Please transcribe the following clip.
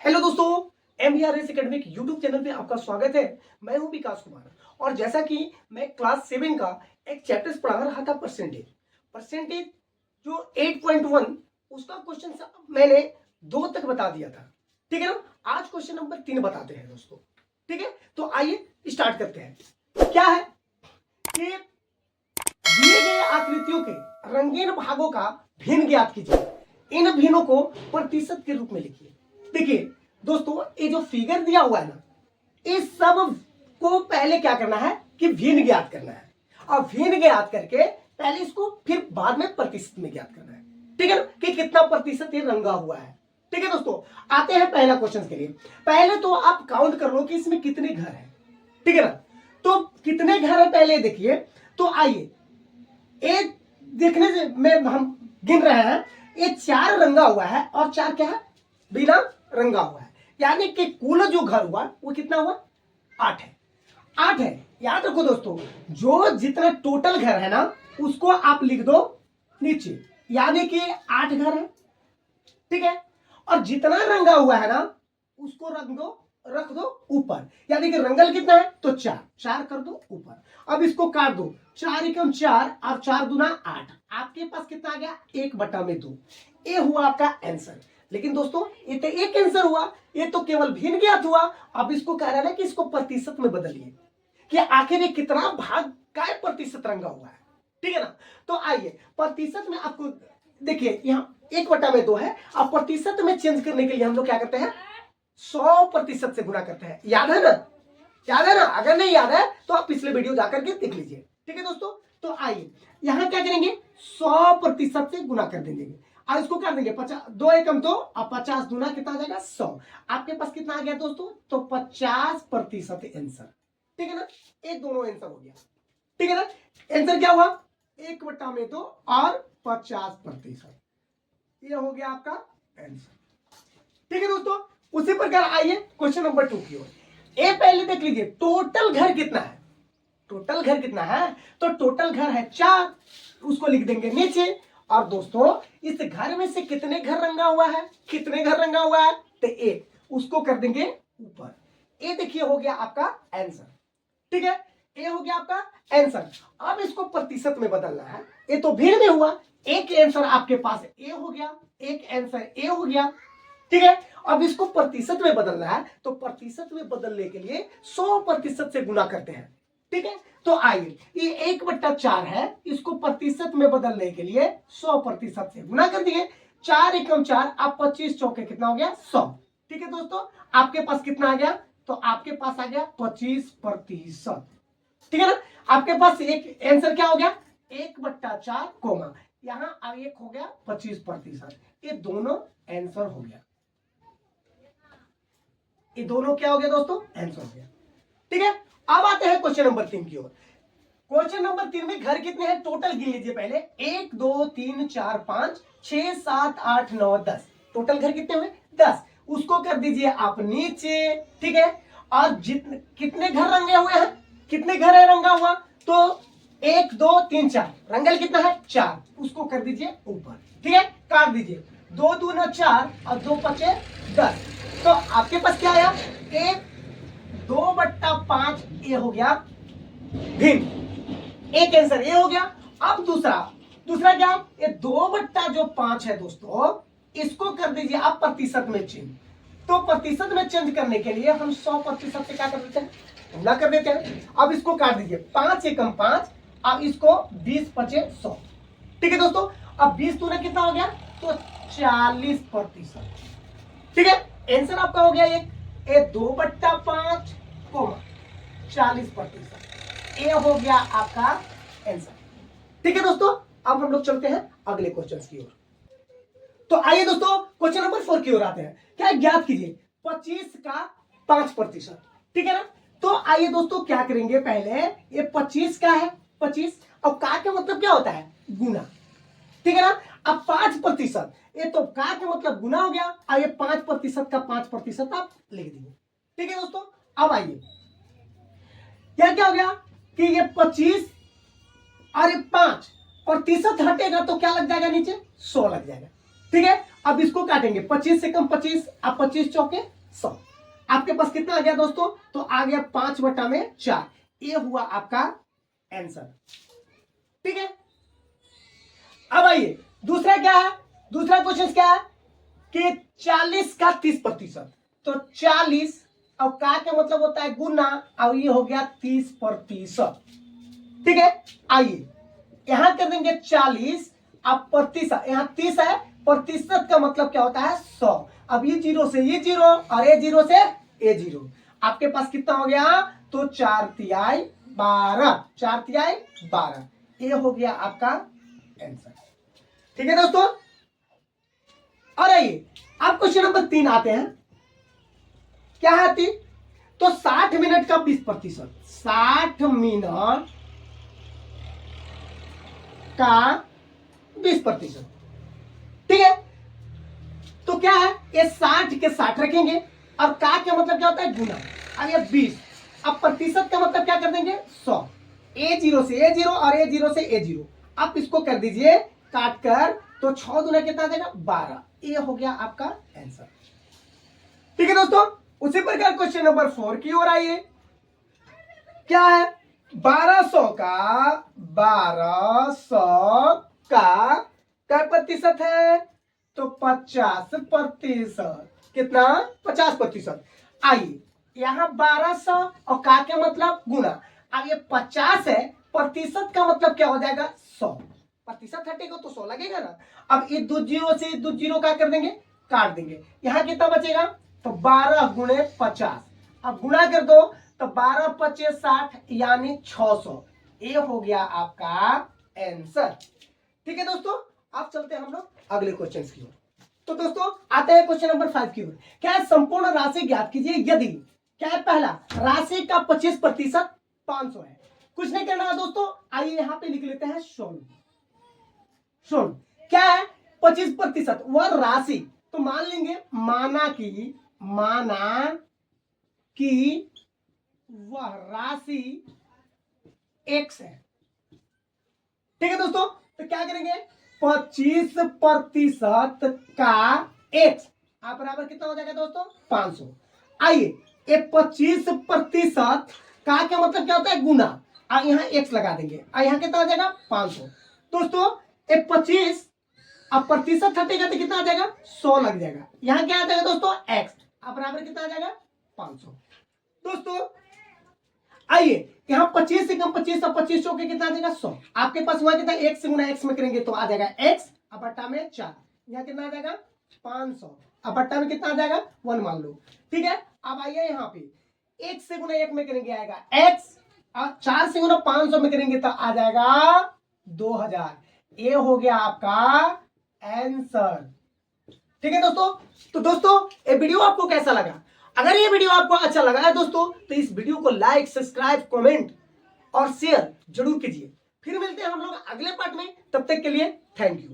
Hello दोस्तों, MBRS academic YouTube channel पे आपका स्वागत है। मैं हूं विकास कुमार और जैसा कि मैं क्लास 7 का एक चैप्टर पढ़ा रहा था परसेंटेज जो 8.1 उसका क्वेश्चन मैंने 2 तक बता दिया था। ठीक है ना। आज क्वेश्चन नंबर 3 बताते हैं दोस्तों। ठीक है, तो आइए स्टार्ट करते हैं। क्या है कि दिए गए आकृतियों के रंगीन भागों का भिन्न ज्ञात कीजिए। इन भिन्नों को प्रतिशत के रूप में लिखिए। देखिए दोस्तों, ये जो फिगर दिया हुआ है ना, इस सब को पहले क्या करना है कि भिन्न ज्ञात करना है और भिन्न ज्ञात करके पहले इसको फिर बाद में प्रतिशत में ज्ञात करना है। ठीक है ना, कि कितना प्रतिशत ये रंगा हुआ है। ठीक है दोस्तों, आते हैं पहला क्वेश्चन के लिए। पहले तो आप काउंट कर लो कि इसमें कितने घर हैं। ठीक है ना, तो कितने घर है पहले देखिए। तो आइए एक देखने से में हम गिन रहे हैं, ये 4 रंगा हुआ है और 4 क्या है, बिना रंगा हुआ है। यानी कि कुल जो घर हुआ वो कितना हुआ, 8 है। 8 है, याद रखो दोस्तों, जो जितना टोटल घर है ना उसको आप लिख दो नीचे, यानी कि 8 घर है। ठीक है, और जितना रंगा हुआ है ना उसको रख दो ऊपर, यानी कि रंगल कितना है तो 4 कर दो ऊपर। अब इसको काट दो, 4 एकम 4 और 4 दूना 8। आपके पास कितना आ गया, 1/2। ये हुआ आपका आंसर। लेकिन दोस्तों ये तो एक आंसर हुआ, ये तो केवल भिन्न ज्ञात हुआ। अब इसको कह रहा है कि इसको प्रतिशत में बदलिए कि आखिर ये कितना भाग का प्रतिशत रंगा हुआ है। ठीक है ना, तो आइए प्रतिशत में आपको देखिए, यहाँ 1/2 है। अब प्रतिशत में चेंज करने के लिए हम लोग क्या करते हैं, 100% से गुना करते हैं। याद है ना, याद है ना। अगर नहीं याद है तो आप पिछले वीडियो जाकर के देख लीजिए। ठीक है दोस्तों, तो आइए यहां क्या करेंगे, 100% से गुना कर देंगे और इसको कर देंगे 50, 2 एकम 2 और 50 दूना कितना आ जाएगा 100। आपके पास कितना आ गया दोस्तों, तो 50% आंसर। ठीक है ना, ये दोनों आंसर हो गया। ठीक है ना, आंसर क्या हुआ, 1/2 और 50%, ये हो गया आपका आंसर। ठीक है दोस्तों, उसी प्रकार आइए क्वेश्चन नंबर 2 की ओर। ये पहले देख लीजिए, टोटल घर कितना है। टोटल घर कितना है, तो टोटल घर है 4, उसको लिख देंगे नीचे। और दोस्तों इस घर में से कितने घर रंगा हुआ है, कितने घर रंगा हुआ है, तो 1, उसको कर देंगे ऊपर। ये देखिए हो गया आपका आंसर। ठीक है, ये हो गया आपका आंसर। अब इसको प्रतिशत में बदलना है। ये तो भिन्न में हुआ, एक आंसर आपके पास ए हो गया, एक आंसर ए हो गया। ठीक है, अब इसको प्रतिशत में बदलना है, तो प्रतिशत में बदलने के लिए 100% से गुना करते हैं। ठीक है, तो आइए ये 1/4 है, इसको प्रतिशत में बदलने के लिए 100% से गुना कर दिए। 4 एकम 4, आप 25 चौके कितना हो गया 100। ठीक है दोस्तों, आपके पास कितना आ गया, तो आपके पास आ गया 25%। ठीक है ना, आपके पास एक आंसर क्या हो गया, 1/4 कोमा, यहां एक हो गया 25%। ये दोनों आंसर हो गया, ये दोनों क्या हो गया दोस्तों, आंसर हो गया। ठीक है, अब आते हैं क्वेश्चन नंबर 3 की ओर। क्वेश्चन नंबर 3 में घर कितने हैं टोटल गिन लीजिए पहले। 1 2 3 4 5 6 7 8 9 10, टोटल घर कितने हुए 10। उसको कर दीजिए आप नीचे। ठीक है, और जितने कितने घर रंगे हुए हैं, कितने घर है रंगा हुआ, तो 1 2 3 4, रंगल कितना है 4, उसको कर दीजिए ऊपर। ठीक है, काट दीजिए, 2 दूना 4 और 2 पचे 10। तो आपके पास क्या आया, 1 2/5, ये हो गया भिन्न, एक आंसर ये हो गया। अब दूसरा क्या, ये 2/5 है दोस्तों, इसको कर दीजिए आप प्रतिशत में चेंज। तो प्रतिशत में चेंज करने के लिए हम 100% से क्या कर देते हैं, गुना कर देते हैं। अब इसको काट दीजिए, 5 एकम 5, अब इसको 20 पचे 100। ठीक है दोस्तों, अब 20 दूना कितना हो गया, तो 40%। ठीक है, आंसर आपका हो गया ये 2/5 कोमा 40%, ये हो गया आपका आंसर। ठीक है दोस्तों, अब हम लोग चलते हैं अगले क्वेश्चन की ओर। तो आइए दोस्तों क्वेश्चन नंबर 4 की ओर आते हैं। क्या ज्ञात कीजिए 25 का 5%। ठीक है ना, तो आइए दोस्तों क्या करेंगे, पहले ये 25 का है 25, और का का मतलब क्या होता है, गुना। ठीक है ना, अब 5%, ये तो का का मतलब गुना हो गया, और ये 5% का 5% आप लिख दीजिए। ठीक है दोस्तों, अब आइए क्या हो गया कि ये 25 और ये 5% हटेगा तो क्या लग जाएगा नीचे, 100 लग जाएगा। ठीक है, अब इसको काटेंगे 25 से कम 25, अब 25 चौके 100। आपके पास कितना आ गया दोस्तों? तो आ गया 5/4। ये हुआ आपका आंसर। ठीक है, अब आइए दूसरा क्या है, दूसरा क्वेश्चन क्या है कि 40 का 30%। तो 40 और का मतलब होता है गुना, और ये हो गया 30%। ठीक है, आइए यहां कर देंगे 40, अब प्रतिशत, यहां 30 है, प्रतिशत का मतलब क्या होता है 100। अब ये 0 से ये 0 और ये 0 से ये 0, आपके पास कितना हो गया? तो 4/3 12, 4/3 12, ये हो गया आपका आंसर। ठीक है दोस्तों, और आइए अब क्वेश्चन नंबर 3 आते हैं। क्या है 3? तो 60 मिनट का 20%, 60 मिनट का 20%। ठीक है, तो क्या है, ये 60 के 60 रखेंगे, और का मतलब क्या होता है गुना, अब ये 20, अब प्रतिशत का मतलब क्या कर देंगे 100, ए 0 से ए 0 और ए 0 से ए 0। आप इसको कर दीजिए काट कर, तो 6 दूना कितना देगा 12, ये हो गया आपका आंसर। ठीक है दोस्तों, उसी प्रकार क्वेश्चन नंबर 4 की ओर आइए। क्या है, 1200 का क्या प्रतिशत है? तो 50%। कितना? 50%। आइए यहां 1200 और का के मतलब गुना, अब ये 50 है, प्रतिशत का मतलब क्या हो जाएगा 100, प्रतिशत हटेगा तो 100 लगेगा ना। अब ये 2 जीरो से 2 जीरो का कर देंगे, काट देंगे, यहां कितना बचेगा? तो 12 गुणे 50, अब गुणा कर दो, तो 12 25 60 यानी 600, ये हो गया आपका आंसर। ठीक है दोस्तों, अब चलते हैं हम लोग अगले क्वेश्चन की ओर। तो दोस्तों आते हैं क्वेश्चन नंबर 5 की ओर। क्या है, संपूर्ण राशि ज्ञात कीजिए यदि, क्या है, पहला राशि का 25% 500 है। कुछ नहीं करना है दोस्तों, आइए यहां पे लिख लेते हैं शून्य। क्या है 25%? वह राशि, तो मान लेंगे माना कि वह राशि x है। ठीक है दोस्तों, तो क्या करेंगे 25% का x, आप बराबर कितना हो जाएगा दोस्तों 500। आइए ये 25% का क्या मतलब क्या होता है गुना, और यहाँ x लगा देंगे, और यहाँ कितना हो जाएगा 500। दोस्तों ये 25, अब प्रतिशत हटेगा तो कितना आ जाएगा 100 लग जाएगा, यहाँ क्या आ जाएगा दोस्तों x, अब बराबर कितना आ जाएगा 500। दोस्तों आइए यहाँ 25 से कम 25 और 25 चौके कितना आ जाएगा 100, आपके पास हुआ कितना x से गुना x में करेंगे तो आ जाएगा x, अब बट्टा में 4, यहाँ कितना आ जाएगा 500, अब बट्टा में कितना आ जाएगा 1 मान लो। ठीक है, अब आइए यहाँ पे 1 से गुना 1 में करेंगे आएगा x, और 4 से गुना 500 में करेंगे तो आ जाएगा 2000, ये हो गया आपका आंसर। ठीक है दोस्तों, तो दोस्तों ये वीडियो आपको कैसा लगा? अगर ये वीडियो आपको अच्छा लगा है दोस्तों, तो इस वीडियो को लाइक, सब्सक्राइब, कमेंट और शेयर जरूर कीजिए। फिर मिलते हैं हम लोग अगले पार्ट में, तब तक के लिए थैंक यू।